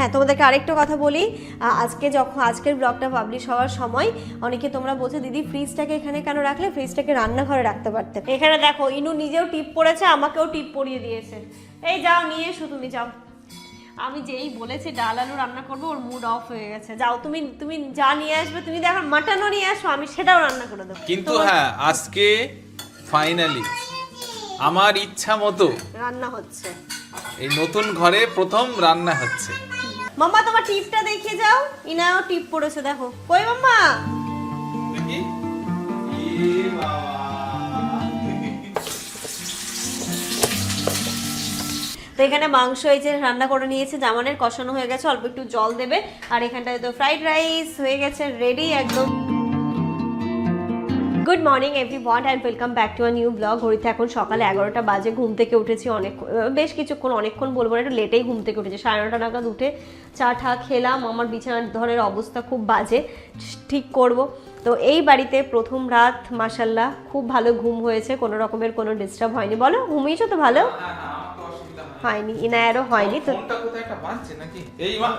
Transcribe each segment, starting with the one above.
হ্যাঁ, তোমাদেরকে আরেকটা কথা বলি, আজকের ব্লগটা পাবলিশ হওয়ার সময় অনেকে তোমরা বলছো দিদি ফ্রিজটাকে এখানে কেন রাখলে, ফ্রিজটাকে রান্নাঘরে রাখতে পারতে। এখানে দেখো ইনু নিজেও টিপ পড়েছে, আমাকেও টিপ পরিয়ে দিয়েছে। এই যাও নিয়ে এসো, তুমি যাও। আমি যেই বলেছি ডাল আলু রান্না করবো ওর মুড অফ হয়ে গেছে। যাও তুমি যা নিয়ে আসবে, তুমি দেখো মাটনও নিয়ে আসো, আমি সেটাও রান্না করে দেবো। কিন্তু হ্যাঁ, আজকে ফাইনালি আমার ইচ্ছা মতো রান্না হচ্ছে, এই নতুন ঘরে প্রথম রান্না হচ্ছে। মাম্মা তোমার টিপটা দেখিয়ে যাও। ইনাও টিপ পড়েছে, দেখো। কই মাম্মা? দেখি। তো এখানে মাংস এই যে রান্না করে নিয়েছে, জামানের কষানো হয়ে গেছে, অল্প একটু জল দেবে। আর এখানটায় তো ফ্রাইড রাইস হয়ে গেছে রেডি একদম। Good morning everyone and welcome back to a new blog. ঘড়িতে এখন সকালে 11টা বাজে। ঘুম থেকে উঠেছি অনেকক্ষণ বলবো না, একটু লেটেই ঘুম থেকে উঠেছি। 9:30 নাগাদ উঠে চা ঠা খেলাম। আমার বিছানার ধরের অবস্থা খুব বাজে, ঠিক করব। তো এই বাড়িতে প্রথম রাত মাশাল্লাহ খুব ভালো ঘুম হয়েছে, কোনো রকমের কোনো ডিস্টার্ব হয়নি। বলো ঘুমিয়েছো তো ভালো? হয়নি, ইনায়ারও হয়নি। তো ফোনটা কোথায় একটা বাজছে নাকি? এই মা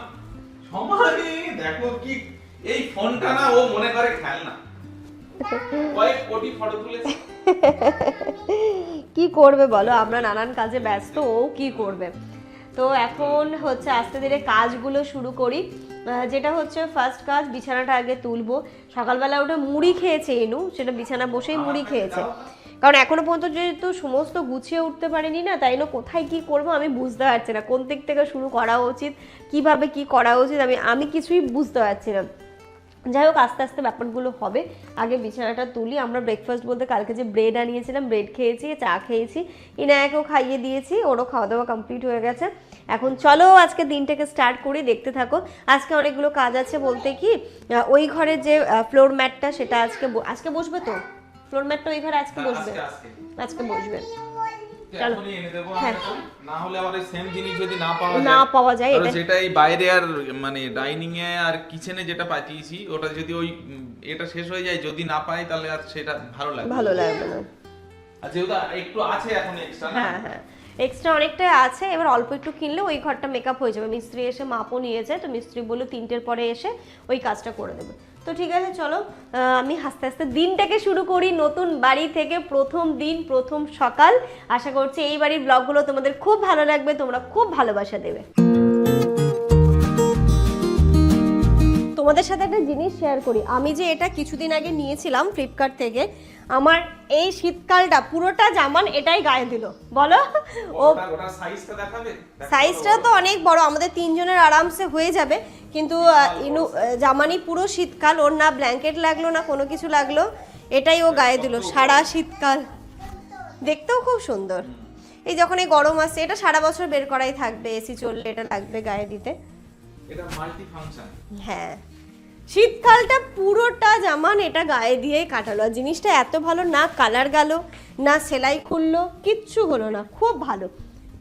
সমালি দেখো কি, এই ফোনটা না ও মনে করে খেলনা। কয়েক কোটি ফটো তুলেছে। কি করবে বলো, আমরা নানান কাজে ব্যস্ত, ও কি করবে। তো এখন হচ্ছে আস্তে ধীরে কাজগুলো শুরু করি। যেটা হচ্ছে ফার্স্ট কাজ, বিছানাটা আগে তুলবো। সকালবেলা উঠে মুড়ি খেয়েছে এনু, সেটা বিছানা বসেই মুড়ি খেয়েছে। কারণ এখনো পর্যন্ত যেহেতু সমস্ত গুছিয়ে উঠতে পারিনি না, তাই না কোথায় কি করব আমি বুঝতে পারছি না, কোন দিক থেকে শুরু করা উচিত, কিভাবে কি করা উচিত, আমি কিছুই বুঝতে পারছি না। যাই হোক, আস্তে আস্তে ব্যাপারগুলো হবে। আগে বিছানাটা তুলি। আমরা ব্রেকফাস্ট বলতে কালকে যে ব্রেড আনিয়েছিলাম, ব্রেড খেয়েছি, চা খেয়েছি, ইনায়াকেও খাইয়ে দিয়েছি, ওরও খাওয়া দাওয়া কমপ্লিট হয়ে গেছে। এখন চলো আজকে দিনটাকে স্টার্ট করে দেখতে থাকো। আজকে অনেকগুলো কাজ আছে, বলতে কি ওই ঘরের যে ফ্লোর ম্যাটটা সেটা আজকে বসবে। তো ফ্লোর ম্যাটটা ওই ঘরে আজকে বসবে, আজকে বসবে। চলো, হ্যাঁ, না হলে আবার এই সেম জিনিস যদি না পাওয়া যায় এটা যেটা এই বাইরে আর মানে ডাইনিং এ আর কিচেনে যেটা পাঠিয়েছি, ওটা যদি ওই এটা শেষ হয়ে যায়, যদি না পাই তাহলে আর সেটা ভালো লাগবে না। আর যেহেতু একটু আছে এখন এক্সট্রা, হ্যাঁ হ্যাঁ, এক্সট্রা অনেকটা আছে। এবার অল্প একটু কিনলে ওই ঘরটা মেকআপ হয়ে যাবে। মিস্ত্রি এসে মাপও নিয়েছে, তো মিস্ত্রি বললো 3টের পরে এসে ওই কাজটা করে দেবে। তো ঠিক আছে, চলো আমি আস্তে আস্তে দিনটাকে শুরু করি। নতুন বাড়ি থেকে প্রথম দিন, প্রথম সকাল। আশা করছি এই বাড়ির ব্লগগুলো তোমাদের খুব ভালো লাগবে, তোমরা খুব ভালোবাসা দেবে। তোমাদের সাথে একটা জিনিস শেয়ার করি। আমি যে এটা কিছুদিন আগে নিয়েছিলাম ফ্লিপকার্ট থেকে, আমার এই শীতকালটা পুরোটা জামান এটাই গায়ে দিল। বলো, ওটা সাইজটা দেখাবে? সাইজটা তো অনেক বড়, আমাদের 3 জনের আরামসে হয়ে যাবে। কিন্তু ইনু জামানি পুরো শীতকাল, ওর না ব্ল্যাঙ্কেট লাগলো না কোনো কিছু লাগলো, এটাই ও গায়ে দিল সারা শীতকাল। দেখতেও খুব সুন্দর। এই যখন এই গরম আসছে, এটা সারা বছর বের করাই থাকবে, এসি চললে এটা লাগবে গায়ে দিতে। এটা মাল্টি ফাংশন। হ্যাঁ, শীতকালটা পুরোটা জামান এটা গায়ে দিয়েই কাটালো। আর জিনিসটা এত ভালো, না কালার গেল না সেলাই খুললো, কিচ্ছু হলো না, খুব ভালো।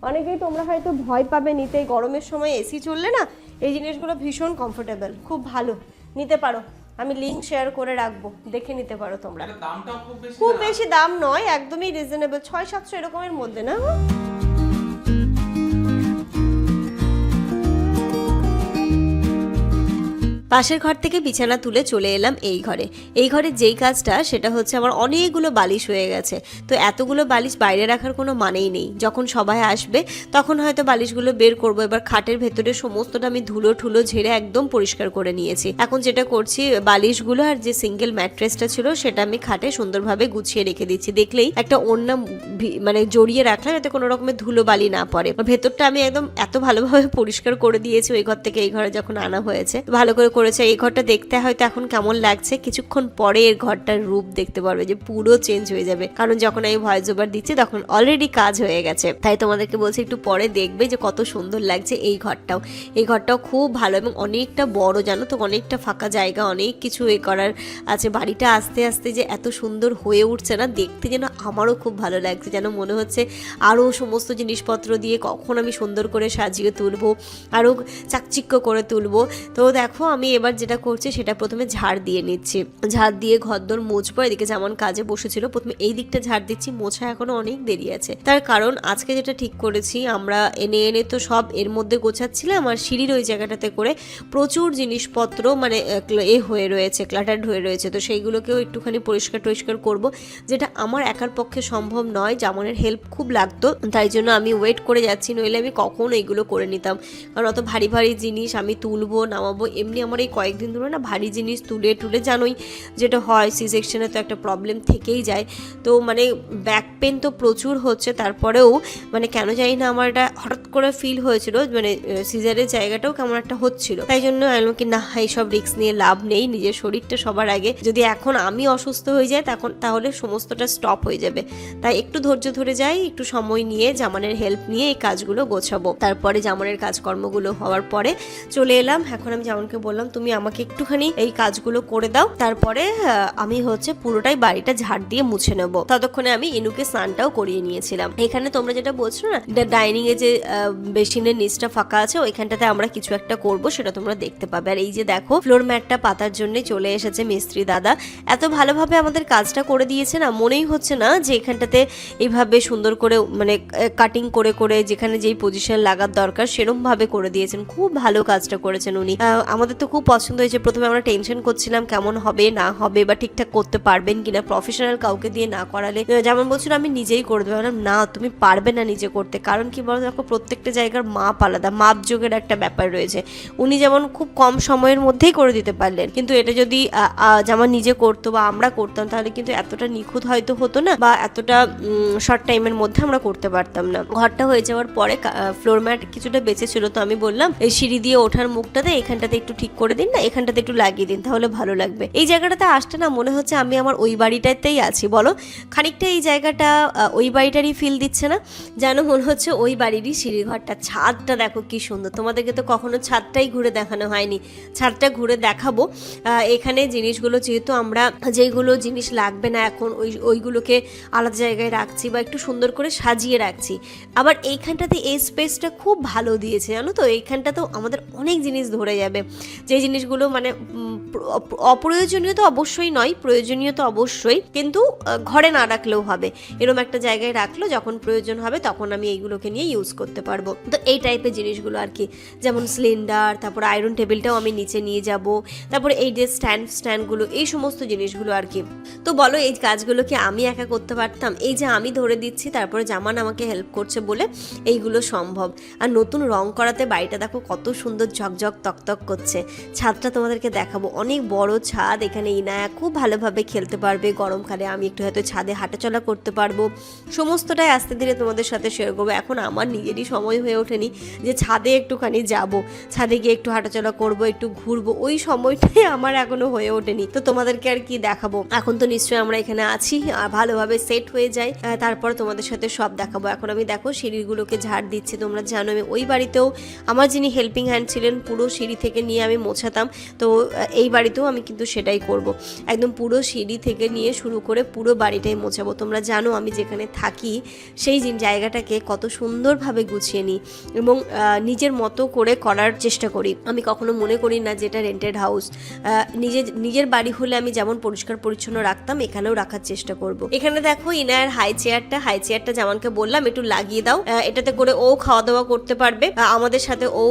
অনেকেই তোমরা হয়তো ভয় পাবে নিতে, গরমের সময় এসি চললে না এই জিনিসগুলো ভীষণ কমফোর্টেবল, খুব ভালো, নিতে পারো। আমি লিংক শেয়ার করে রাখবো, দেখে নিতে পারো তোমরা। দামটাও খুব বেশি দাম নয়, একদমই রিজনেবল, 600-700 এরকমের মধ্যে না। পাশের ঘর থেকে বিছানা তুলে চলে এলাম এই ঘরে। এই ঘরের যেই কাজটা সেটা হচ্ছে আমার অনেকগুলো বালিশ হয়ে গেছে। তো এতগুলো বালিশ বাইরে রাখার কোনো মানেই নেই। যখন সবাই আসবে তখন হয়তো বালিশগুলো বের করবো। এবার খাটের ভেতরে সমস্তটা আমি ধুলো ঠুলো ঝেড়ে একদম পরিষ্কার করে নিয়েছি। এখন যেটা করছি, বালিশগুলো আর যে সিঙ্গেল ম্যাট্রেসটা ছিল সেটা আমি খাটে সুন্দরভাবে গুছিয়ে রেখে দিচ্ছি। দেখলেই একটা ওড়না মানে জড়িয়ে রাখলাম, যাতে কোনো রকমের ধুলো বালি না পড়ে। ভেতরটা আমি একদম এত ভালোভাবে পরিষ্কার করে দিয়েছি ওই ঘর থেকে এই ঘরে যখন আনা হয়েছে। ভালো করে করেছে। এই ঘরটা দেখতে হয়তো এখন কেমন লাগছে, কিছুক্ষণ পরে এর ঘরটার রূপ দেখতে পারবে যে পুরো চেঞ্জ হয়ে যাবে। কারণ যখন আমি ভয়েস ওভার দিচ্ছি তখন অলরেডি কাজ হয়ে গেছে। তাই তোমাদেরকে বলছি একটু পরে দেখবে যে কত সুন্দর লাগছে এই ঘরটাও। এই ঘরটাও খুব ভালো এবং অনেকটা বড়, জানো তো, অনেকটা ফাঁকা জায়গা, অনেক কিছু এ করার আছে। বাড়িটা আস্তে আস্তে যে এত সুন্দর হয়ে উঠছে না, দেখতে যেন আমারও খুব ভালো লাগছে। যেন মনে হচ্ছে আরও সমস্ত জিনিসপত্র দিয়ে কখন আমি সুন্দর করে সাজিয়ে তুলবো, আরও চাকচিক্য করে তুলবো। তো দেখো, আমি এবার যেটা করছি সেটা প্রথমে ঝাড় দিয়ে নিচ্ছি, ঝাড় দিয়ে ঘরদোর মুছবো। এদিকে যেমন কাজে বসেছিল, প্রথমে এই দিকটা ঝাড় দিচ্ছি, মোছা এখনো অনেক দেরি আছে। তার কারণ আজকে যেটা ঠিক করেছি, আমরা এনে এনে তো সব এর মধ্যে গোছাচ্ছিলাম, আর সিঁড়ির ওই জায়গাটাতে করে প্রচুর জিনিসপত্র মানে হয়ে রয়েছে, ক্লাটার্ড হয়ে রয়েছে। তো সেইগুলোকেও একটুখানি পরিষ্কার টরিষ্কার করব, যেটা আমার একার পক্ষে সম্ভব নয়। জামানের হেল্প খুব লাগতো, তাই জন্য আমি ওয়েট করে যাচ্ছি, নইলে আমি কখন এইগুলো করে নিতাম। কারণ অত ভারী ভারী জিনিস আমি তুলবো নামাবো, এমনি আমার এই কয়েকদিন ধরে না ভারী জিনিস তুলে টুলে জানোই যেটা হয়, সি সেকশনে তো একটা প্রবলেম থেকেই যায়। তো মানে ব্যাক পেন তো প্রচুর হচ্ছে, তারপরেও মানে কেন জানি না আমার এটা হঠাৎ করে ফিল হয়েছিল, মানে সিজারের জায়গাটাও কেমন একটা হচ্ছিল। তাই জন্য আমি কি না, এইসব রিস্ক নিয়ে লাভ নেই, নিজের শরীরটা সবার আগে। যদি এখন আমি অসুস্থ হয়ে যাই তাহলে সমস্তটা স্টপ হয়ে যাবে। তাই একটু ধৈর্য ধরে যাই, একটু সময় নিয়ে জামানের হেল্প নিয়ে এই কাজগুলো গোছাবো। তারপরে জামানের কাজকর্মগুলো হওয়ার পরে চলে এলাম। এখন আমি জামানকে বললাম তুমি আমাকে একটুখানি এই কাজগুলো করে দাও, তারপরে আমি হচ্ছে পুরোটাই বাড়িটা ঝাড় দিয়ে মুছে নেব। ততক্ষণে আমি ইনুকে স্নানটাও করিয়ে নিয়েছিলাম। এখানে তোমরা যেটা বলছো না, ডাইনিং এ যে বেসিনের নিচটা ফাঁকা আছে, ওইখানটাতে আমরা কিছু একটা করব, সেটা তোমরা দেখতে পাবে। আর এই যে দেখো, ফ্লোর ম্যাটটা পাতার জন্য চলে এসেছে মিস্ত্রি দাদা। এত ভালোভাবে আমাদের কাজটা করে দিয়েছে না, মনেই হচ্ছে না যে এখানটাতে এইভাবে সুন্দর করে মানে কাটিং করে করে যেখানে যেই পজিশন লাগার দরকার সেরকম ভাবে করে দিয়েছেন। খুব ভালো কাজটা করেছেন উনি। আমাদের তো খুব পছন্দ হয়েছে। প্রথমে আমরা টেনশন করছিলাম কেমন হবে না হবে, বা ঠিকঠাক করতে পারবেন কিনা, প্রফেশনাল কাউকে দিয়ে না করালে। যেমন বলছিল আমি নিজেই করে দেবো, না তুমি পারবে না নিজে করতে। কারণ কি বলো, দেখো প্রত্যেকটা জায়গার মাপ আলাদা, মাপ যোগের একটা ব্যাপার রয়েছে। উনি যেমন খুব কম সময়ের মধ্যেই করে দিতে পারলেন, কিন্তু এটা যদি যেমন নিজে করতো বা আমরা করতাম, তাহলে কিন্তু এতটা নিখুঁত হয়তো হতো না, বা এতটা শর্ট টাইমের মধ্যে আমরা করতে পারতাম না। ঘরটা হয়ে যাওয়ার পরে ফ্লোর ম্যাট কিছুটা বেঁচে ছিল, তো আমি বললাম এই সিঁড়ি দিয়ে ওঠার মুখটাতে এখানটাতে একটু ঠিক করে দিন না, এখানটাতে একটু লাগিয়ে দিন, তাহলে ভালো লাগবে। এই জায়গাটাতে আসতে না মনে হচ্ছে আমি আমার ওই বাড়িটাতেই আছি। বলো, খানিকটা এই জায়গাটা ওই বাড়িটারই ফিল দিচ্ছে না? যেন মনে হচ্ছে ওই বাড়িরই সিঁড়ি ঘরটা। ছাদটা দেখো কি সুন্দর, তোমাদেরকে তো কখনো ছাদটাই ঘুরে দেখানো হয়নি, ছাদটা ঘুরে দেখাবো। এখানে জিনিসগুলো যেহেতু আমরা যেগুলো জিনিস লাগবে না এখন ওইগুলোকে আলাদা জায়গায় রাখছি, বা একটু সুন্দর করে সাজিয়ে রাখছি। আবার এইখানটাতে এই স্পেসটা খুব ভালো দিয়েছে, জানো তো। এইখানটাতেও আমাদের অনেক জিনিস ধরে যাবে, যে জিনিসগুলো মানে অপ্রয়োজনীয় তো অবশ্যই নয়, প্রয়োজনীয় তো অবশ্যই, কিন্তু ঘরে না রাখলেও হবে। এরকম একটা জায়গায় রাখলো, যখন প্রয়োজন হবে তখন আমি এইগুলোকে নিয়ে ইউজ করতে পারবো। তো এই টাইপের জিনিসগুলো আর কি, যেমন সিলিন্ডার, তারপর আয়রন টেবিলটাও আমি নিচে নিয়ে যাব, তারপরে এই যে স্ট্যান্ডগুলো, এই সমস্ত জিনিসগুলো আর কি। তো বলো, এই কাজগুলো কি আমি একা করতে পারতাম? এই যে আমি ধরে দিচ্ছি, তারপরে জামান আমাকে হেল্প করছে বলে এইগুলো সম্ভব। আর নতুন রং করাতে বাড়িটা দেখো কত সুন্দর ঝকঝক তকতক করছে। ছাদটা তোমাদেরকে দেখাবো, অনেক বড় ছাদ। এখানে ইনায়া খুব ভালোভাবে খেলতে পারবে, গরমকালে আমি একটু হয়তো ছাদে হাঁটাচলা করতে পারবো। সমস্তটাই আস্তে ধীরে তোমাদের সাথে শেয়ার করবো। এখন আমার নিজেরই সময় হয়ে ওঠেনি যে ছাদে একটুখানি যাব, ছাদে গিয়ে একটু হাঁটাচলা করবো, একটু ঘুরবো, ওই সময়টাই আমার এখনো হয়ে ওঠেনি। তো তোমাদেরকে আর কি দেখাবো, এখন তো নিশ্চয়ই আমরা এখানে আছি, ভালোভাবে সেট হয়ে যাই, তারপর তোমাদের সাথে সব দেখাবো। এখন আমি দেখো সিঁড়িগুলোকে ঝাড় দিচ্ছি। তোমরা জানো আমি ওই বাড়িতেও আমার যিনি হেল্পিং হ্যান্ড ছিলেন, পুরো সিঁড়ি থেকে নিয়ে আমি মোছাতাম। তো এই বাড়িতেও আমি কিন্তু সেটাই করব, একদম পুরো সিঁড়ি থেকে নিয়ে শুরু করে পুরো বাড়িটাই মোছাবো। তোমরা জানো আমি যেখানে থাকি সেই জায়গাটাকে কত সুন্দরভাবে গুছিয়ে নিই এবং নিজের মতো করে করার চেষ্টা করি। আমি কখনো মনে করি না যে এটা রেন্টেড হাউস। নিজের বাড়ি হলে আমি যেমন পরিষ্কার পরিচ্ছন্ন রাখতাম, এখানেও রাখার চেষ্টা করব। এখানে দেখো ইনায়ের হাই চেয়ারটা জামানকে বললাম একটু লাগিয়ে দাও, এটাতে করে ও খাওয়া দাওয়া করতে পারবে, আমাদের সাথে ও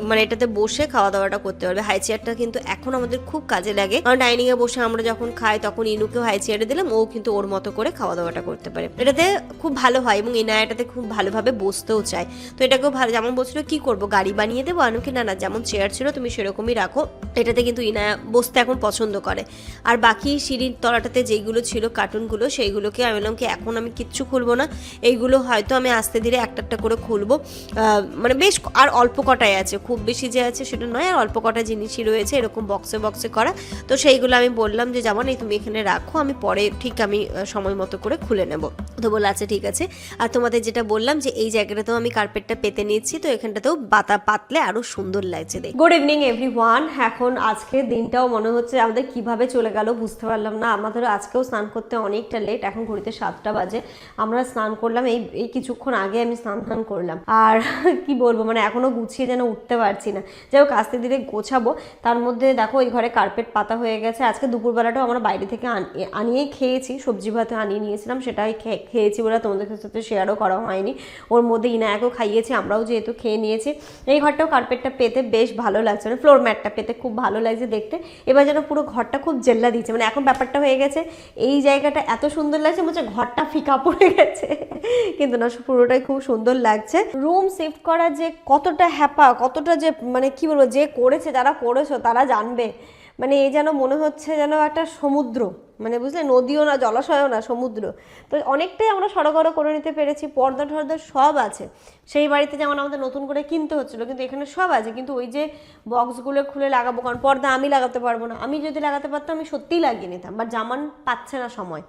মানে এটাতে বসে খাওয়া দাওয়াটা করতে পারবে। হাই চেয়ারটা কিন্তু এখন আমাদের খুব কাজে লাগে, কারণ ডাইনিং এ বসে আমরা যখন খাই তখন ইনুকেও হাই চেয়ারে দিলাম, ও কিন্তু ওর মতো করে খাওয়া দাওয়াটা করতে পারে। এটাতে খুব ভালো হয় এবং ইনায়া এটাতে খুব ভালোভাবে বসতেও চায়। তো এটাকেও ভালো, যেমন বলছিল কি করব গাড়ি বানিয়ে দেবো, আনুকে না যেমন চেয়ার ছিল তুমি সেরকমই রাখো, এটাতে কিন্তু ইনায়া বসতে এখন পছন্দ করে। আর বাকি সিঁড়ির তলাটাতে যেইগুলো ছিল কার্টুনগুলো, সেইগুলোকে আমি বললাম কি এখন আমি কিচ্ছু খুলবো না, এইগুলো হয়তো আমি আস্তে ধীরে একটা একটা করে খুলবো। মানে বেশ আর অল্প কটাই আছে, খুব বেশি যে আছে সেটা নয়, আর অল্প কটা জিনিসই রয়েছে এরকম বক্সে বক্সে করা। তো সেইগুলো আমি বললাম যে যেমন এই তুমি এখানে রাখো, আমি পরে ঠিক আমি সময় মতো করে খুলে নেব। তো বলে আচ্ছা ঠিক আছে। আর তোমাদের যেটা বললাম যে এই জায়গাটাতেও আমি কার্পেটটা পেতে নিচ্ছি, তো এখানটাতেও বাতা পাতলে আরো সুন্দর লাগছে দেখে। Good evening everyone. এখন আজকে দিনটাও মনে হচ্ছে আমাদের কিভাবে চলে গেল বুঝতে পারলাম না। আমাদের আজকেও স্নান করতে অনেকটা লেট, এখন ঘড়িতে 7টা বাজে। আমরা স্নান করলাম এই কিছুক্ষণ আগে আমি স্নান করলাম। আর কি বলবো, মানে এখনো গুছিয়ে যেন উঠতে পারছি না। যাই হোক আস্তে ধীরে গোছাবো। গুছাবো। তার মধ্যে দেখো এই ঘরে কার্পেট পাতা হয়ে গেছে। আজকে দুপুরবেলাটাও আমরা বাইরে থেকে আনিয়েই খেয়েছি, সবজি ভাত আনিয়ে নিয়েছিলাম, সেটাই খেয়েছি বলে তোমাদের সাথে শেয়ারও করা হয়নি। ওর মধ্যে ইনায়াকেও খাইয়েছি, আমরাও যেহেতু খেয়ে নিয়েছি। এই ঘরটাও কার্পেটটা পেতে বেশ ভালো লাগছে, মানে ফ্লোর ম্যাটটা পেতে খুব ভালো লাগছে দেখতে। এবার যেন পুরো ঘরটা খুব জেল্লা দিচ্ছে, মানে এখন ব্যাপারটা হয়ে গেছে এই জায়গাটা এত সুন্দর লাগছে মনে হচ্ছে ঘরটা ফিকা পড়ে গেছে, কিন্তু না পুরোটাই খুব সুন্দর লাগছে। রুম শিফট করা যে কতটা হ্যাপা, কতটা যে মানে কি বলবো, যে করেছে যারা করেছো তারা জানবে। মানে এই যেন মনে হচ্ছে যেন একটা সমুদ্র, মানে বুঝলে, নদীও না জলাশয়ও না, সমুদ্র। তো অনেকটাই আমরা সড়গড় করে নিতে পেরেছি, পর্দা টর্দা সব আছে। সেই বাড়িতে যেমন আমাদের নতুন করে কিনতে হচ্ছিলো, কিন্তু এখানে সব আছে। কিন্তু ওই যে বক্সগুলো খুলে লাগাবো, কারণ পর্দা আমি লাগাতে পারবো না। আমি যদি লাগাতে পারতাম আমি সত্যিই লাগিয়ে নিতাম, বাট জামান পাচ্ছে না সময়,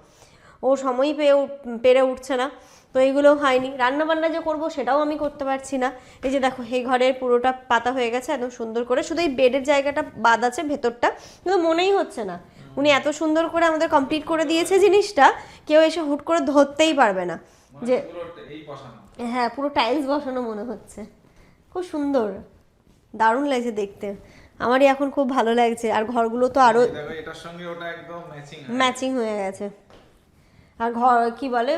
ও সময়ই পেরে উঠছে না। তো এইগুলো হয়নি। রান্নাবান্না যে করবো সেটাও আমি করতে পারছি না। এই যে দেখো এই ঘরের পুরোটা পাতা হয়ে গেছে একদম সুন্দর করে, শুধু এই বেডের জায়গাটা বাদ আছে ভেতরটা, কিন্তু মনেই হচ্ছে না। উনি এত সুন্দর করে আমাদের কমপ্লিট করে দিয়েছে জিনিসটা, কেউ এসে হুট করে ধরতেই পারবে না যে হ্যাঁ পুরো টাইলস বসানো মনে হচ্ছে। খুব সুন্দর, দারুণ লাগছে দেখতে, আমারই এখন খুব ভালো লাগছে। আর ঘরগুলো তো আরো এটার সঙ্গে ওটা একদম ম্যাচিং হয়ে গেছে। আর ঘর কি বলে,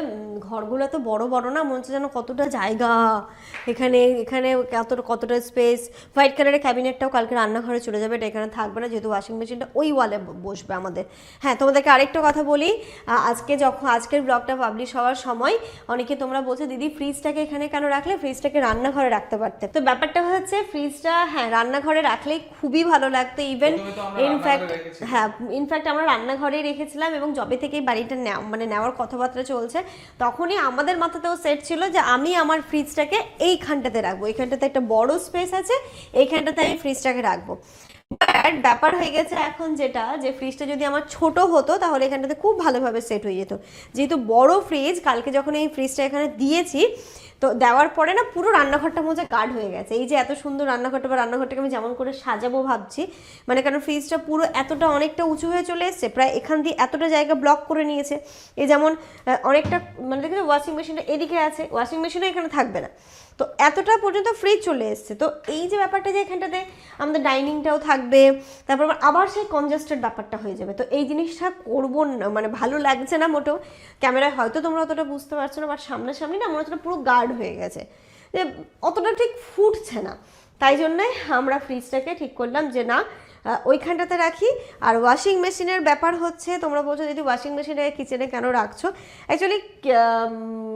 ঘরগুলো তো বড় বড় না, মনে হচ্ছে যেন কতটা জায়গা এখানে, এখানে কতটা স্পেস। হোয়াইট কালারের ক্যাবিনেটটাও কালকে রান্নাঘরে চলে যাবে, এটা এখানে থাকবে না, যেহেতু ওয়াশিং মেশিনটা ওই ওয়ালে বসবে আমাদের। হ্যাঁ, তোমাদেরকে আরেকটা কথা বলি, আজকের ব্লগটা পাবলিশ হওয়ার সময় অনেকে তোমরা বলছো দিদি ফ্রিজটাকে এখানে কেন রাখলে, ফ্রিজটাকে রান্নাঘরে রাখতে পারতে। তো ব্যাপারটা হচ্ছে ফ্রিজটা হ্যাঁ রান্নাঘরে রাখলেই খুবই ভালো লাগতো। ইভেন ইনফ্যাক্ট আমরা রান্নাঘরেই রেখেছিলাম, এবং যবে থেকে বাড়িটা নেওয়ার কথাবার্তা চলছে তখনই আমাদের মাথাতেও সেট ছিল যে আমি আমার ফ্রিজটাকে এইখানটাতে রাখবো, এইখানটাতে একটা বড় স্পেস আছে, এইখানটাতে আমি ফ্রিজটাকে রাখবো। বাট ব্যাপার হয়ে গেছে এখন যেটা, যে ফ্রিজটা যদি আমার ছোট হতো তাহলে এখানটাতে খুব ভালোভাবে সেট হয়ে যেত। যেহেতু বড় ফ্রিজ, কালকে যখন এই ফ্রিজটা এখানে দিয়েছি তো দেওয়ার পরে না পুরো রান্নাঘরটা মধ্যে গার্ড হয়ে গেছে। এই যে এত সুন্দর রান্নাঘরটাকে আমি যেমন করে সাজাবো ভাবছি, মানে কারণ ফ্রিজটা পুরো এতটা অনেকটা উঁচু হয়ে চলে এসছে, প্রায় এখান দিয়ে এতটা জায়গা ব্লক করে নিয়েছে। এই যেমন অনেকটা মানে দেখেছো ওয়াশিং মেশিনটা এদিকে আছে, ওয়াশিং মেশিনও এখানে থাকবে না, তো এতটা পর্যন্ত ফ্রিজ চলে এসছে। তো এই যে ব্যাপারটা যে এখানটাতে আমাদের ডাইনিংটাও থাকবে, তারপর আবার সেই কনজাস্টেড ব্যাপারটা হয়ে যাবে। তো এই জিনিসটা করবো না, মানে ভালো লাগছে না মোটেও। ক্যামেরায় হয়তো তোমরা অতটা বুঝতে পারছো না, বাট সামনাসামনি না মনে হচ্ছে পুরো গার্ড হয়ে গেছে, যে অতটা ঠিক ফুটছে না। তাই জন্যে আমরা ফ্রিজটাকে ঠিক করলাম যে না ওইখানটাতে রাখি। আর ওয়াশিং মেশিনের ব্যাপার হচ্ছে, তোমরা বলছো যদি ওয়াশিং মেশিনটাকে কিচেনে কেন রাখছো, অ্যাকচুয়ালি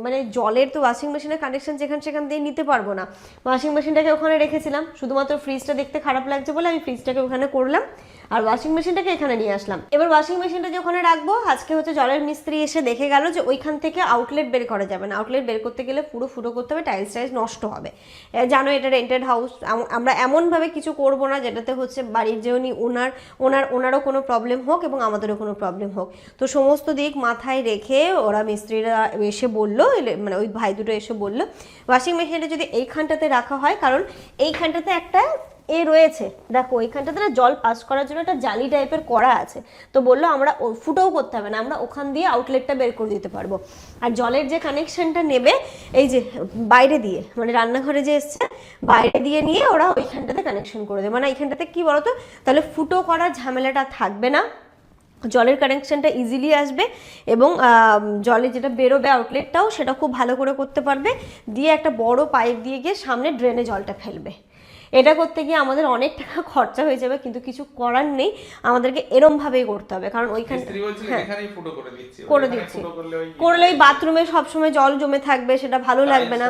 মানে জলের তো ওয়াশিং মেশিনের কানেকশন সেখান দিয়ে নিতে পারবো না। ওয়াশিং মেশিনটাকে ওখানে রেখেছিলাম, শুধুমাত্র ফ্রিজটা দেখতে খারাপ লাগছে বলে আমি ফ্রিজটাকে ওখানে করলাম আর ওয়াশিং মেশিনটাকে এখানে নিয়ে আসলাম। এবার ওয়াশিং মেশিনটা যে ওখানে রাখবো, আজকে হচ্ছে জলের মিস্ত্রি এসে দেখে গেল যে ওইখান থেকে আউটলেট বের করা যাবে না, আউটলেট বের করতে গেলে পুরো ফুটো করতে হবে, টাইলস নষ্ট হবে। জানো এটা রেন্টেড হাউস, আমরা এমনভাবে কিছু করব না যেটাতে হচ্ছে বাড়ির যে উনি ওনারও কোনো প্রবলেম হোক এবং আমাদেরও কোনো প্রবলেম হোক। তো সমস্ত দিক মাথায় রেখে ওরা মিস্ত্রিরা এসে বললো, মানে ওই ভাই দুটো এসে বললো ওয়াশিং মেশিনটা যদি এইখানটাতে রাখা হয়, কারণ এইখানটাতে একটা রয়েছে দেখো, এইখানটাতে না জল পাস করার জন্য একটা জালি টাইপের করা আছে। তো বললো আমরা ফুটোও করতে হবে না, আমরা ওখান দিয়ে আউটলেটটা বের করে দিতে পারবো। আর জলের যে কানেকশনটা নেবে এই যে বাইরে দিয়ে, মানে রান্নাঘরে যে এসছে বাইরে দিয়ে নিয়ে ওরা ওইখানটাতে কানেকশন করে দেবে। মানে এইখানটাতে কি বলতো, তাহলে ফুটো করার ঝামেলাটা থাকবে না, জলের কানেকশনটা ইজিলি আসবে, এবং জলে যেটা বেরোবে আউটলেটটাও সেটা খুব ভালো করে করতে পারবে। দিয়ে একটা বড় পাইপ দিয়ে গিয়ে সামনে ড্রেনে জলটা ফেলবে। এটা করতে গিয়ে আমাদের অনেক টাকা খরচা হয়ে যাবে, কিন্তু কিছু করার নেই, আমাদেরকে এরমভাবেই করতে হবে। কারণ ওইখানে করে দিচ্ছি, করলে ওই বাথরুমে সবসময় জল জমে থাকবে, সেটা ভালো লাগবে না,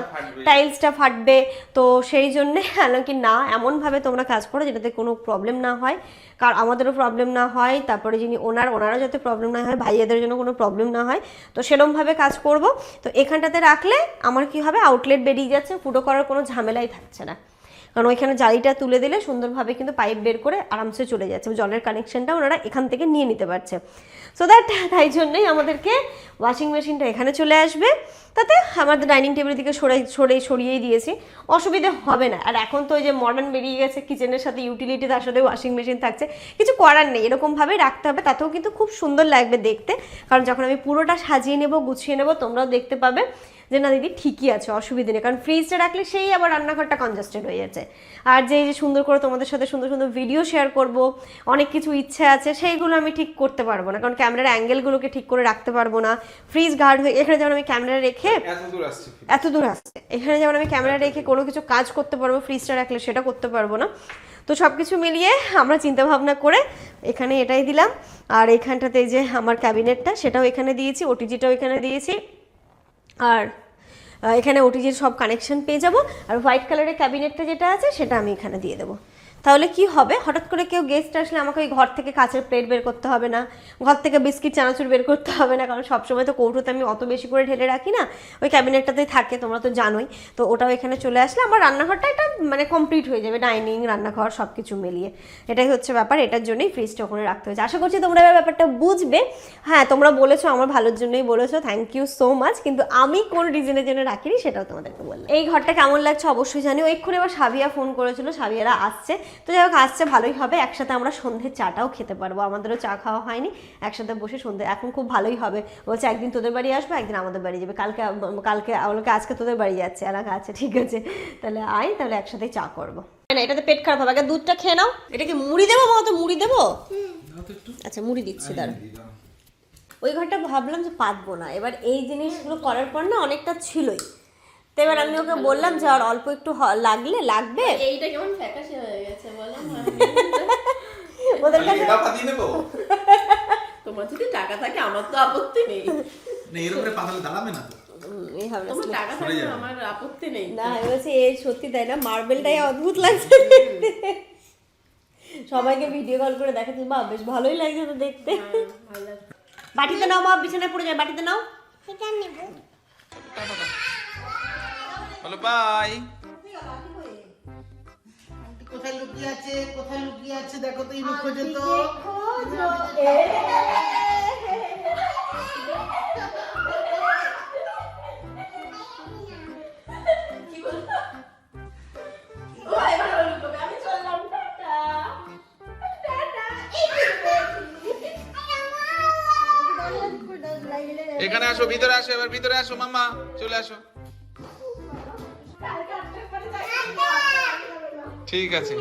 টাইলসটা ফাটবে। তো সেই জন্যে কি না, এমনভাবে তোমরা কাজ করো যেটাতে কোনো প্রবলেম না হয়, কারণ আমাদেরও প্রবলেম না হয়, তারপরে যিনি ওনারও যাতে প্রবলেম না হয়, ভাইয়াদের জন্য কোনো প্রবলেম না হয়। তো সেরমভাবে কাজ করব। তো এখানটাতে রাখলে আমার কি হবে, আউটলেট বেরিয়ে যাচ্ছে, ফুটো করার কোনো ঝামেলাই থাকছে না, কারণ ওইখানে জালিটা তুলে দিলে সুন্দরভাবে কিন্তু পাইপ বের করে আরামসে চলে যাচ্ছে, জলের কানেকশনটা ওনারা এখান থেকে নিয়ে নিতে পারছে। সো দ্যাট তাই জন্যই আমাদেরকে ওয়াশিং মেশিনটা এখানে চলে আসবে, তাতে আমাদের ডাইনিং টেবিলের দিকে সরিয়েই দিয়েছি, অসুবিধে হবে না। আর এখন তো ওই যে মডার্ন বেরিয়ে গেছে, কিচেনের সাথে ইউটিলিটি, তার সাথে ওয়াশিং মেশিন থাকছে, কিছু করার নেই, এরকমভাবেই রাখতে হবে। তাতেও কিন্তু খুব সুন্দর লাগবে দেখতে, কারণ যখন আমি পুরোটা সাজিয়ে নেব, গুছিয়ে নেব, তোমরাও দেখতে পাবে যে না দিদি ঠিকই আছে, অসুবিধে নেই। কারণ ফ্রিজটা রাখলে সেই আবার রান্নাঘরটা কনজাস্টেড হয়ে যাচ্ছে। আর যে সুন্দর করে তোমাদের সাথে সুন্দর সুন্দর ভিডিও শেয়ার করব, অনেক কিছু ইচ্ছে আছে, সেইগুলো আমি ঠিক করতে পারবো না, কারণ ক্যামেরার অ্যাঙ্গেলগুলোকে ঠিক করে রাখতে পারবো না। ফ্রিজ গার্ড হয়ে এখানে যেমন আমি ক্যামেরা রেখে এত দূর আসছে, এখানে যেমন আমি ক্যামেরা রেখে কোনো কিছু কাজ করতে পারবো, ফ্রিজটা রাখলে সেটা করতে পারবো না। তো সব কিছু মিলিয়ে আমরা চিন্তা ভাবনা করে এখানে এটাই দিলাম। আর এখানটাতে যে আমার ক্যাবিনেটটা, সেটাও এখানে দিয়েছি, ওটিজিটাও এখানে দিয়েছি। আর এখানে ওটিজির সব কানেকশন পেয়ে যাবো। আর হোয়াইট কালারের ক্যাবিনেটটা যেটা আছে সেটা আমি এখানে দিয়ে দেবো। তাহলে কি হবে, হঠাৎ করে কেউ গেস্ট আসলে আমাকে ওই ঘর থেকে কাঁচের প্লেট বের করতে হবে না, ঘর থেকে বিস্কিট চানাচুর বের করতে হবে না, কারণ সবসময় তো কৌটোতে আমি অত বেশি করে ঢেলে রাখি না, ওই ক্যাবিনেটটাতেই থাকে, তোমরা তো জানোই। তো ওটাও এখানে চলে আসলে আমার রান্নাঘরটা এটা মানে কমপ্লিট হয়ে যাবে, ডাইনিং রান্নাঘর সব কিছু মিলিয়ে। এটাই হচ্ছে ব্যাপার, এটার জন্যই ফ্রিজটা ওখানে রাখতে হয়েছে। আশা করছি তোমরা এবার ব্যাপারটা বুঝবে। হ্যাঁ, তোমরা বলেছো, আমার ভালোর জন্যই বলেছো, থ্যাংক ইউ সো মাচ। কিন্তু আমি কোন রিজনের জন্য রাখিনি সেটাও তোমাদেরকে বললাম। এই ঘরটা কেমন লাগছে অবশ্যই জানিও। এক্ষুনি আবার সাবিয়া ফোন করেছিল, সাবিয়ারা আসছে। তো যাই হোক, আসছে ভালোই হবে, একসাথে আমরা সন্ধ্যের চাটাও খেতে পারবো, আমাদেরও চা খাওয়া হয়নি, একসাথে বসে সন্ধ্যে এখন খুব ভালোই হবে। বলছে একদিন তোদের বাড়ি আসবো, একদিন আমাদের বাড়ি যাবে, কালকে আমাকে আজকে তোদের বাড়ি যাচ্ছে, এলাকা আছে, ঠিক আছে তাহলে আয়, তাহলে একসাথেই চা করবো। না, এটাতে পেট খারাপ হবে, আগে দুধটা খেয়ে নাও। এটা কি মুড়ি দেবো মা? তো মুড়ি দেবো, আচ্ছা মুড়ি দিচ্ছি দাঁড়া। ওই ঘরটা ভাবলাম যে পাতবো না, এবার এই জিনিসগুলো করার পর না অনেকটা ছিলই, তো এবার আমি ওকে বললাম যে আর অল্প একটু লাগবে। এইটা কেমন ফ্যাকাশে হয়ে গেছে বলো, ওদের কাছে তোমার যদি টাকা থাকে আমার তো আপত্তি নেই, এরকম পাতালে দাঁড়াবে না তো, তোমার টাকা থাকে আমার আপত্তি নেই। না বলছি এই সত্যি তাই না, মার্বেলটাই অদ্ভুত লাগছে সবাইকে ভিডিও কল করে দেখাচ্ছি, মা বেশ ভালোই লাগছে তো দেখতে। বাটিতে নাও মা, বিছানায় পড়ে যায়, বাটিতে নাও। এটা নেব, বলো বাই। কোথায় লুকিয়ে আছে দেখো তো, ইনু খোঁজে তো। এখানে আসো, ভিতরে আসো, এবার ভিতরে আসো মাম্মা, চলে আসো। ঠিক আছে,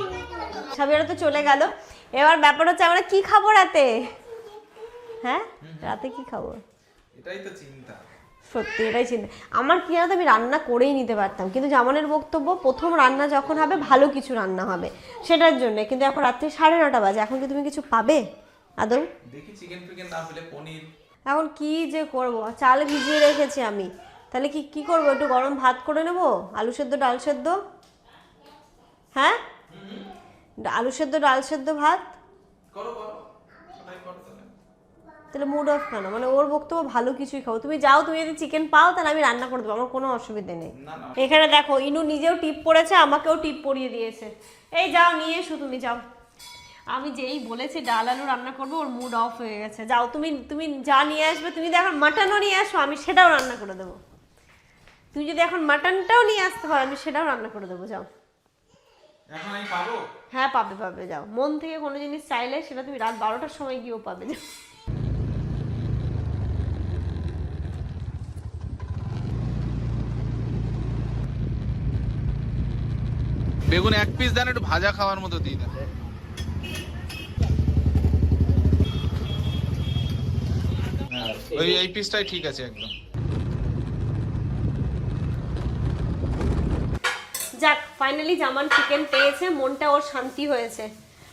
সাবিয়ারা তো চলে গেল। এবার ব্যাপার হচ্ছে আমরা কি খাবো রাতে। হ্যাঁ, রাতে কি খাবো, এটাই তো চিন্তা। সত্যি এটাই চিন্তা আমার। কি জানো তো, আমি রান্না করেই নিতে পারতাম, কিন্তু জামানের বক্তব্য প্রথম রান্না যখন হবে ভালো কিছু রান্না হবে সেটার জন্য। কিন্তু এখন রাত্রি 9:30 বাজে, এখন কি তুমি কিছু পাবে আদৌ? দেখি চিকেন ফিকেন না পেলে পনির। এখন কি যে করব, চাল ভিজিয়ে রেখেছি আমি, তাহলে কি করবো, একটু গরম ভাত করে নেবো, আলু সেদ্ধ ডাল সেদ্ধ। হ্যাঁ, আলু সেদ্ধ ডাল সেদ্ধ ভাত করো। তাহলে মুড অফ কেন, মানে ওর বক্তব্য ভালো কিছুই খাবো। তুমি যাও, তুমি যদি চিকেন পাও তাহলে আমি রান্না করে দেবো, আমার কোনো অসুবিধা নেই। এখানে দেখো ইনু নিজেও টিপ পড়েছে, আমাকেও টিপ পরিয়ে দিয়েছে। এই যাও নিয়ে এসো, তুমি যাও। আমি যেই বলেছি ডাল আলু রান্না করবো, ওর মুড অফ হয়ে গেছে। যাও তুমি যা নিয়ে আসবে, তুমি যদি এখন মাটনও নিয়ে আসো আমি সেটাও রান্না করে দেবো। তুমি যদি এখন মাটনটাও নিয়ে আসতে পারো আমি সেটাও রান্না করে দেবো, যাও। এখন আমি পাবো? হ্যাঁ পাবে, যাও। মন থেকে কোনো জিনিস চাইলে সেটা তুমি রাত 12টার সময় গিয়েও পাবে, যাও। বেগুন এক পিস দেন, একটু ভাজা খাওয়ার মতো দিই না। ওই এই পিসটাই ঠিক আছে একদম। যাক, ফাইনালি জামান চিকেন পেয়েছে, মনটা ওর শান্তি হয়েছে।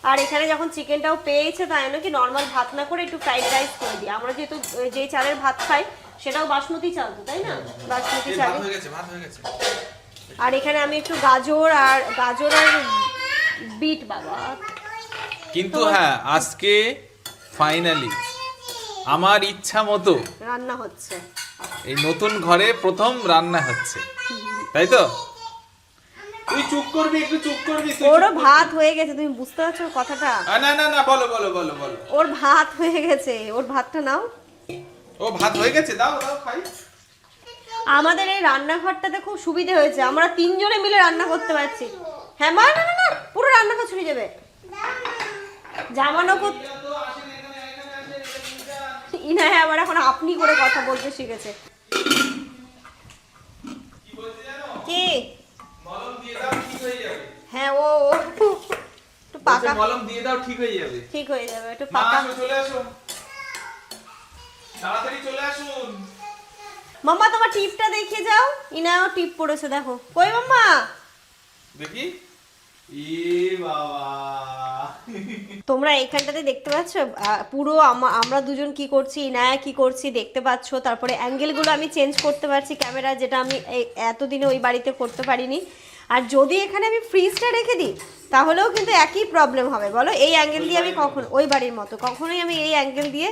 আর এখানে যখন চিকেনটাও পেয়েছে, তাই না কি নর্মাল ভাত না করে একটু ফ্রাইড রাইস করে দিই। আমরা যেহেতু যে চালের ভাত খাই সেটাও বাসমতি চাল তো, তাই না, বাসমতি চাল। ভাত হয়ে গেছে। আর এখানে আমি একটু গাজর আর বিট, বাবা। কিন্তু হ্যাঁ, আজকে ফাইনালি আমার ইচ্ছা মতো রান্না হচ্ছে, এই নতুন ঘরে প্রথম রান্না হচ্ছে, তাই তো? তুই চুপ করবি, একটু চুপ করবি। ওরও ভাত হয়ে গেছে, তুমি বুঝতে পারছো কথাটা? না, বলো। ওর ভাত হয়ে গেছে, ওর ভাতটা নাও। ও ভাত হয়ে গেছে, দাও খাই। আমাদের এই রান্নাঘরটাতে খুব সুবিধা হয়েছে, আমরা 3 জনে মিলে রান্না করতে পারছি। হ্যাঁ মা, না না না, পুরো রান্নাঘর ছুটে যাবে। জামানো করতে ইনায় আবার এখন আপনি করে কথা বলতে শিখেছে। কি বলছে জানো? কি? মলম দিয়ে দাও ঠিক হয়ে যাবে। হ্যাঁ ও একটু পাকা, মলম দিয়ে দাও ঠিক হয়ে যাবে। ঠিক হয়ে যাবে, একটু মা পাকা। আসো, চলে আসো, তাড়াতাড়ি চলে আসুন। মাম্মা তোমার টিপটা দেখিয়ে যাও। ইনাও টিপ পড়েছে দেখো। কই মাম্মা? দেখি। ই বাবা, তোমরা এইখানটাতে দেখতে পাচ্ছ পুরো আমরা দুজন কি করছি, ইনায়া কি করছি দেখতে পাচ্ছ। তারপরে অ্যাঙ্গেলগুলো আমি চেঞ্জ করতে পারছি ক্যামেরা, যেটা আমি এতদিনে ওই বাড়িতে করতে পারিনি। আর যদি এখানে আমি ফ্রিজটা রেখে দিই তাহলেও কিন্তু একই প্রবলেম হবে বলো। এই অ্যাঙ্গেল দিয়ে আমি কখন ওই বাড়ির মতো কখনোই আমি এই অ্যাঙ্গেল দিয়ে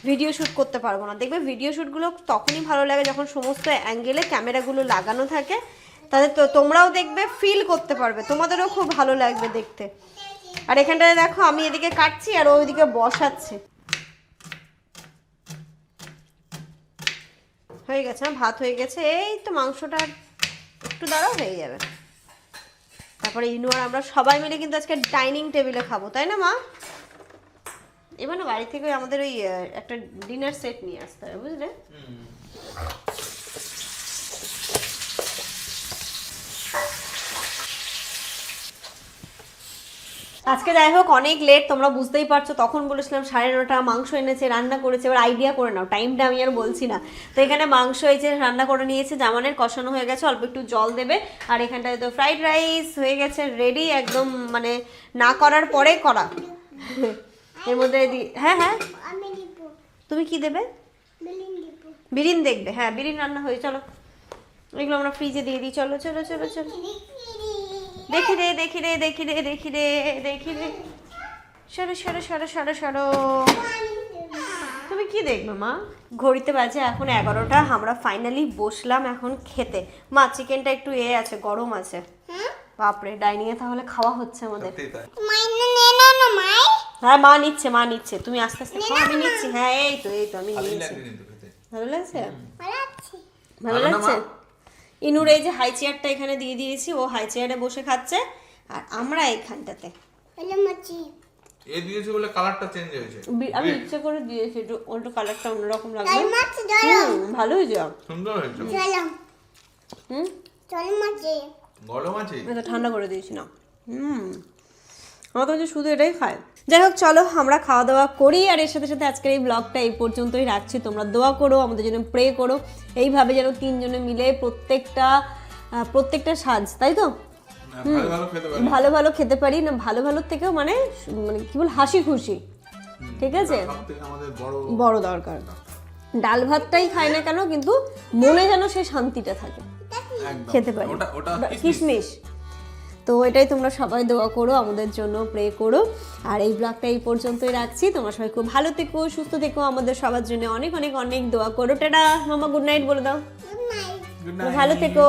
ভিডিও শ্যুট করতে পারবো না। দেখবে ভিডিও শ্যুটগুলো তখনই ভালো লাগে যখন সমস্ত অ্যাঙ্গেলে ক্যামেরাগুলো লাগানো থাকে, তাহলে তো তোমরাও দেখবে, ফিল করতে পারবে, তোমাদেরও খুব ভালো লাগবে দেখতে। আর এখানটায় দেখো আমি এদিকে কাটছি আর ওইদিকে বসাচ্ছে। হয়ে গেছে, ভাত হয়ে গেছে, এই তো মাংসটা একটু দাঁড়াও হয়ে যাবে। তারপরে ইনু আর আমরা সবাই মিলে কিন্তু আজকে ডাইনিং টেবিলে খাবো, তাই না মা? এবার না বাড়ি থেকে আমাদের ওই একটা ডিনার সেট নিয়ে আসতে হবে, বুঝলে? আজকে যাই হোক অনেক লেট, তোমরা বুঝতেই পারছো। তখন বলেছিলাম 9:30, মাংস এনেছে, রান্না করেছে। এবার আইডিয়া করে নাও, টাইমটা আমি আর বলছি না। তো এখানে মাংস হয়েছে, রান্না করে নিয়েছে, জামানের কষানো হয়ে গেছে, অল্প একটু জল দেবে। আর এখানটায় তো ফ্রাইড রাইস হয়ে গেছে রেডি, একদম মানে না করার পরে করা। এর মধ্যে হ্যাঁ হ্যাঁ, তুমি কি দেবে? বিরিন দেখবে? হ্যাঁ বিরিন রান্না হয়ে, চলো এগুলো আমরা ফ্রিজে দিয়ে দিই। চলো চলো চলো চলো, দেখি রে দেখি রে দেখি রে দেখি রে দেখি রে, সরো সরো সরো সরো সরো। তুমি কি দেখবে মা? ঘড়িতে বাজে এখন 11টা, আমরা ফাইনালি বসলাম এখন খেতে। মা চিকেনটা একটু আছে, গরম আছে। বাপরে, ডাইনিং এ তাহলে খাওয়া হচ্ছে আমাদের। হ্যাঁ মা নিচ্ছে, মা নিচ্ছে, তুমি আস্তে আস্তে খাও, আমি নিচ্ছি। হ্যাঁ এই তো আমি নিচ্ছি। ভালো লাগছে? ভালো লাগছে। ইনুর এই যে হাই চেয়ারটা এখানে দিয়ে দিয়েছি, ও হাই চেয়ারে বসে খাচ্ছে আর আমরা এখানটাতে। এ দিয়েছে বলে কালারটা চেঞ্জ হয়েছে। আমি ইচ্ছে করে দিয়েছি, একটু ওল্টো কালারটা অন্যরকম লাগবে। ভালো হয়েছে, সুন্দর হয়েছে। হুম গরম আছে, এটা ঠান্ডা করে দিয়েছি না। আমার তো হচ্ছে শুধু এটাই খায়। যাই হোক চলো আমরা খাওয়া দাওয়া করি। আর এর সাথে সাথে আজকের এই ব্লগটা এই পর্যন্তই রাখছি। তোমরা দোয়া করো, আমাদের জন্য প্রে করো, এইভাবে যেন 3 জনে মিলে প্রত্যেকটা সাজ, তাই তো ভালো ভালো খেতে পারি না, ভালো ভালোর থেকেও মানে কি বল, হাসি খুশি, ঠিক আছে? আমাদের বড় দরকার। ডাল ভাতটাই খাই না কেন, কিন্তু মনে যেন সেই শান্তিটা থাকে, খেতে পারি। কিশমিশ। তো এটাই তোমরা সবাই দোয়া করো, আমাদের জন্য প্রে করো। আর এই ব্লগটা এই পর্যন্তই রাখছি। তোমরা সবাই খুব ভালো থেকো, সুস্থ থেকো, আমাদের সবার জন্য অনেক অনেক অনেক দোয়া করো। টাটা মামা, গুড নাইট বলে দাও। ভালো থেকো।